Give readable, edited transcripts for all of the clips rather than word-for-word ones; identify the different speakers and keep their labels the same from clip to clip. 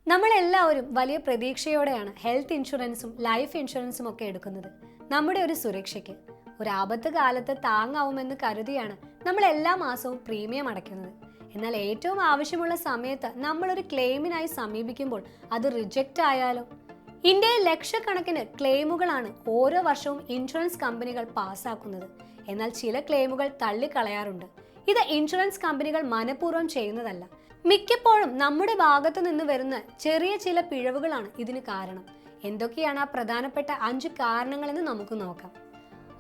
Speaker 1: നമ്മളെല്ലാവരും വലിയ പ്രതീക്ഷയോടെയാണ് ഹെൽത്ത് ഇൻഷുറൻസും ലൈഫ് ഇൻഷുറൻസും ഒക്കെ എടുക്കുന്നത്. നമ്മുടെ ഒരു സുരക്ഷയ്ക്ക്, ഒരു ആപത്ത് കാലത്ത് താങ്ങാവുമെന്ന് കരുതിയാണ് നമ്മൾ എല്ലാ മാസവും പ്രീമിയം അടയ്ക്കുന്നത്. എന്നാൽ ഏറ്റവും ആവശ്യമുള്ള സമയത്ത് നമ്മളൊരു ക്ലെയിമിനായി സമീപിക്കുമ്പോൾ അത് റിജക്റ്റ് ആയാലോ? ഇന്ത്യയിൽ ലക്ഷക്കണക്കിന് ക്ലെയിമുകളാണ് ഓരോ വർഷവും ഇൻഷുറൻസ് കമ്പനികൾ പാസ്സാക്കുന്നത്. എന്നാൽ ചില ക്ലെയിമുകൾ തള്ളിക്കളയാറുണ്ട്. ഇത് ഇൻഷുറൻസ് കമ്പനികൾ മനഃപൂർവ്വം ചെയ്യുന്നതല്ല. മിക്കപ്പോഴും നമ്മുടെ ഭാഗത്തു നിന്ന് വരുന്ന ചെറിയ ചില പിഴവുകളാണ് ഇതിന് കാരണം. എന്തൊക്കെയാണ് ആ പ്രധാനപ്പെട്ട 5 കാരണങ്ങളെന്ന് നമുക്ക് നോക്കാം.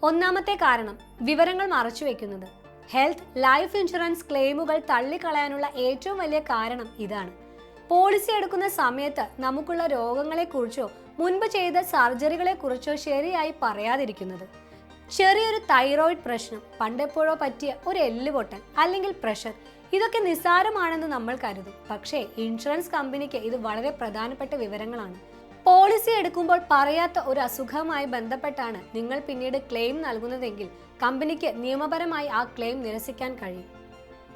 Speaker 1: ഒന്നാമത്തെ കാരണം വിവരങ്ങൾ മറച്ചുവെക്കുന്നത്. ഹെൽത്ത് ലൈഫ് ഇൻഷുറൻസ് ക്ലെയിമുകൾ തള്ളിക്കളയാനുള്ള ഏറ്റവും വലിയ കാരണം ഇതാണ്. പോളിസി എടുക്കുന്ന സമയത്ത് നമുക്കുള്ള രോഗങ്ങളെക്കുറിച്ചോ മുൻപ് ചെയ്ത സർജറികളെക്കുറിച്ചോ ശരിയായി പറയാതിരിക്കുന്നത്. ചെറിയൊരു തൈറോയിഡ് പ്രശ്നം, പണ്ടെപ്പോഴോ പറ്റിയ ഒരു എല്ലുപൊട്ടൽ അല്ലെങ്കിൽ പ്രഷർ, ഇതൊക്കെ നിസ്സാരമാണെന്ന് നമ്മൾ കരുതും. പക്ഷേ ഇൻഷുറൻസ് കമ്പനിക്ക് ഇത് വളരെ പ്രധാനപ്പെട്ട വിവരങ്ങളാണ്. പോളിസി എടുക്കുമ്പോൾ പറയാത്ത ഒരു അസുഖവുമായി ബന്ധപ്പെട്ടാണ് നിങ്ങൾ പിന്നീട് ക്ലെയിം നൽകുന്നതെങ്കിൽ കമ്പനിക്ക് നിയമപരമായി ആ ക്ലെയിം നിരസിക്കാൻ കഴിയും.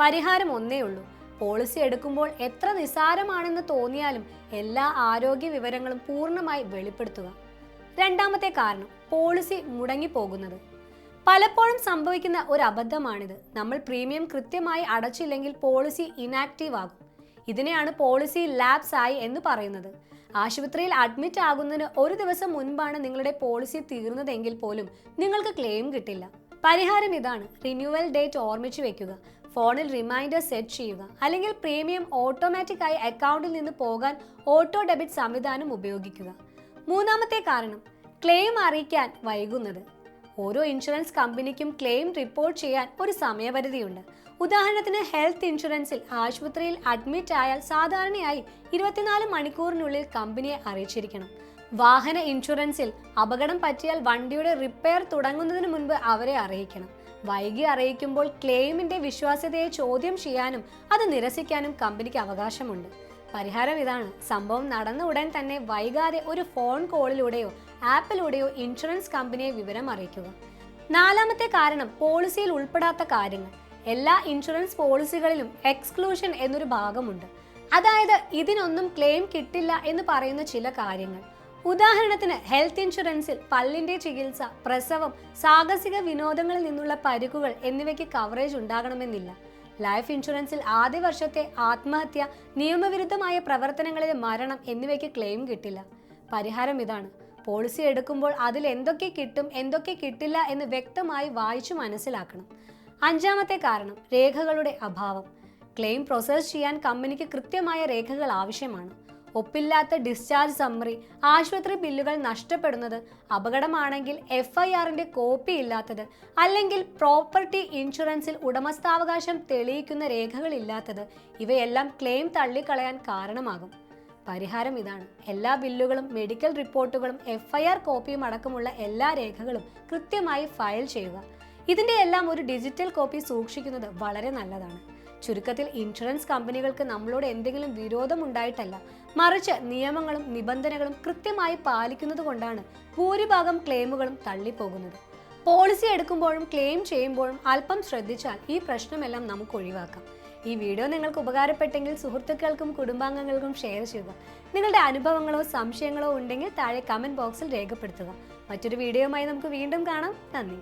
Speaker 1: പരിഹാരം ഒന്നേ ഉള്ളൂ. പോളിസി എടുക്കുമ്പോൾ എത്ര നിസ്സാരമാണെന്ന് തോന്നിയാലും എല്ലാ ആരോഗ്യ വിവരങ്ങളും പൂർണ്ണമായി വെളിപ്പെടുത്തുക. രണ്ടാമത്തെ കാരണം പോളിസി മുടങ്ങിപ്പോകുന്നത്. പലപ്പോഴും സംഭവിക്കുന്ന ഒരു അബദ്ധമാണിത്. നമ്മൾ പ്രീമിയം കൃത്യമായി അടച്ചില്ലെങ്കിൽ പോളിസി ഇനാക്റ്റീവ് ആകും. ഇതിനെയാണ് പോളിസി ലാപ്സ് ആയി എന്ന് പറയുന്നത്. ആശുപത്രിയിൽ അഡ്മിറ്റ് ആകുന്നതിന് ഒരു ദിവസം മുൻപാണ് നിങ്ങളുടെ പോളിസി തീർന്നതെങ്കിൽ പോലും നിങ്ങൾക്ക് ക്ലെയിം കിട്ടില്ല. പരിഹാരം ഇതാണ്. റിന്യൂവൽ ഡേറ്റ് ഓർമ്മിച്ചു വെക്കുക, ഫോണിൽ റിമൈൻഡർ സെറ്റ് ചെയ്യുക, അല്ലെങ്കിൽ പ്രീമിയം ഓട്ടോമാറ്റിക്കായി അക്കൗണ്ടിൽ നിന്ന് പോകാൻ ഓട്ടോ ഡെബിറ്റ് സംവിധാനം ഉപയോഗിക്കുക. മൂന്നാമത്തെ കാരണം ക്ലെയിം അറിയിക്കാൻ വൈകുന്നത്. ഓരോ ഇൻഷുറൻസ് കമ്പനിക്കും ക്ലെയിം റിപ്പോർട്ട് ചെയ്യാൻ ഒരു സമയപരിധിയുണ്ട്. ഉദാഹരണത്തിന് ഹെൽത്ത് ഇൻഷുറൻസിൽ ആശുപത്രിയിൽ അഡ്മിറ്റ് ആയാൽ സാധാരണയായി 24 മണിക്കൂറിനുള്ളിൽ കമ്പനിയെ അറിയിച്ചിരിക്കണം. വാഹന ഇൻഷുറൻസിൽ അപകടം പറ്റിയാൽ വണ്ടിയുടെ റിപ്പയർ തുടങ്ങുന്നതിന് മുൻപ് അവരെ അറിയിക്കണം. വൈകി അറിയിക്കുമ്പോൾ ക്ലെയിമിന്റെ വിശ്വാസ്യതയെ ചോദ്യം ചെയ്യാനും അത് നിരസിക്കാനും കമ്പനിക്ക് അവകാശമുണ്ട്. പരിഹാരം ഇതാണ്. സംഭവം നടന്ന ഉടൻ തന്നെ വൈകാതെ ഒരു ഫോൺ കോളിലൂടെയോ ആപ്പിലൂടെയോ ഇൻഷുറൻസ് കമ്പനിയെ വിവരം അറിയിക്കുക. നാലാമത്തെ കാരണം പോളിസിയിൽ ഉൾപ്പെടാത്ത കാര്യങ്ങൾ. എല്ലാ ഇൻഷുറൻസ് പോളിസികളിലും എക്സ്ക്ലൂഷൻ എന്നൊരു ഭാഗമുണ്ട്. അതായത് ഇതിനൊന്നും ക്ലെയിം കിട്ടില്ല എന്ന് പറയുന്ന ചില കാര്യങ്ങൾ. ഉദാഹരണത്തിന് ഹെൽത്ത് ഇൻഷുറൻസിൽ പല്ലിന്റെ ചികിത്സ, പ്രസവം, സാഹസിക വിനോദങ്ങളിൽ നിന്നുള്ള പരിക്കുകൾ എന്നിവയ്ക്ക് കവറേജ് ഉണ്ടാകണമെന്നില്ല. ലൈഫ് ഇൻഷുറൻസിൽ ആദ്യ വർഷത്തെ ആത്മഹത്യ, നിയമവിരുദ്ധമായ പ്രവർത്തനങ്ങളിലെ മരണം എന്നിവയ്ക്ക് ക്ലെയിം കിട്ടില്ല. പരിഹാരം ഇതാണ്. പോളിസി എടുക്കുമ്പോൾ അതിൽ എന്തൊക്കെ കിട്ടും, എന്തൊക്കെ കിട്ടില്ല എന്ന് വ്യക്തമായി വായിച്ചു മനസ്സിലാക്കണം. അഞ്ചാമത്തെ കാരണം രേഖകളുടെ അഭാവം. ക്ലെയിം പ്രോസസ് ചെയ്യാൻ കമ്പനിക്ക് കൃത്യമായ രേഖകൾ ആവശ്യമാണ്. ഒപ്പില്ലാത്ത ഡിസ്ചാർജ് സമ്മറി, ആശുപത്രി ബില്ലുകൾ നഷ്ടപ്പെടുന്നത്, അപകടമാണെങ്കിൽ FIRന്റെ കോപ്പി ഇല്ലാത്തത്, അല്ലെങ്കിൽ പ്രോപ്പർട്ടി ഇൻഷുറൻസിൽ ഉടമസ്ഥാവകാശം തെളിയിക്കുന്ന രേഖകളില്ലാത്തത്, ഇവയെല്ലാം ക്ലെയിം തള്ളിക്കളയാൻ കാരണമാകും. പരിഹാരം ഇതാണ്. എല്ലാ ബില്ലുകളും, മെഡിക്കൽ റിപ്പോർട്ടുകളും, FIR കോപ്പിയും അടക്കമുള്ള എല്ലാ രേഖകളും കൃത്യമായി ഫയൽ ചെയ്യുക. ഇതിന്റെ എല്ലാം ഒരു ഡിജിറ്റൽ കോപ്പി സൂക്ഷിക്കുന്നത് വളരെ നല്ലതാണ്. ചുരുക്കത്തിൽ ഇൻഷുറൻസ് കമ്പനികൾക്ക് നമ്മളോട് എന്തെങ്കിലും വിരോധമുണ്ടായിട്ടല്ല, മറിച്ച് നിയമങ്ങളും നിബന്ധനകളും കൃത്യമായി പാലിക്കുന്നത് കൊണ്ടാണ് ഭൂരിഭാഗം ക്ലെയിമുകളും തള്ളിപ്പോകുന്നത്. പോളിസി എടുക്കുമ്പോഴും ക്ലെയിം ചെയ്യുമ്പോഴും അല്പം ശ്രദ്ധിച്ചാൽ ഈ പ്രശ്നമെല്ലാം നമുക്ക് ഒഴിവാക്കാം. ഈ വീഡിയോ നിങ്ങൾക്ക് ഉപകാരപ്പെട്ടെങ്കിൽ സുഹൃത്തുക്കൾക്കും കുടുംബാംഗങ്ങൾക്കും ഷെയർ ചെയ്യുക. നിങ്ങളുടെ അനുഭവങ്ങളോ സംശയങ്ങളോ ഉണ്ടെങ്കിൽ താഴെ കമന്റ് ബോക്സിൽ രേഖപ്പെടുത്തുക. മറ്റൊരു വീഡിയോയുമായി നമുക്ക് വീണ്ടും കാണാം. നന്ദി.